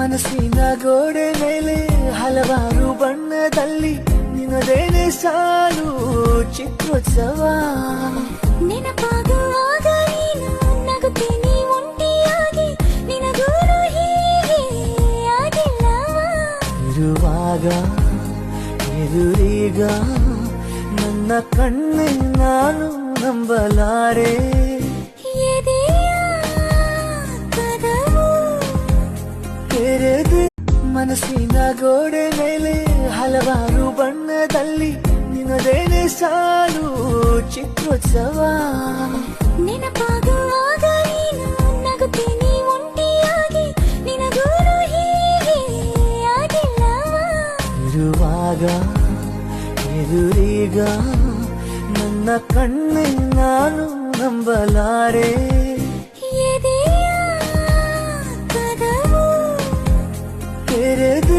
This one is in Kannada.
ಮನಸ್ಸಿನ ಗೋಡೆ ಮೇಲೆ ಹಲವಾರು ಬಣ್ಣದಲ್ಲಿ ನಿನ್ನದೇನೆ ಸಾಲು ಚಿತ್ರೋತ್ಸವ. ನೆನಪಾಗುವಾಗ ನೀನು ನಗುತ್ತೀನಿ ಒಂಟಿಯಾಗಿ, ನಿನ್ನ ದೂರು ಹೀಗೆ ಆಗಿಲ್ಲವಾ? ಇರುವಾಗ ಎದುರೀಗ ನನ್ನ ಕಣ್ಣೆ ನಾನು ನಂಬಲಾರೆ. ತೆರೆದು ಮನಸ್ಸಿನ ಗೋಡೆ ಮೇಲೆ ಹಲವಾರು ಬಣ್ಣದಲ್ಲಿ ನಿನ್ನದೇನೆ ಸಾಲು ಚಿತ್ರೋತ್ಸವ. ನೆನಪಾಗುವಾಗ ನೀನು ನಗುತ್ತೀನಿ ಒಂಟಿಯಾಗಿ, ನಿನ್ನ ದೂರು ಹೀಗೆ ಆಗಿಲ್ಲವಾ? ಇರುವಾಗ ಎದುರೀಗ ನನ್ನ ಕಣ್ಣೆ ನಾನು ನಂಬಲಾರೆ. ಎದೆಯ ಕದವು ತೆರೆದು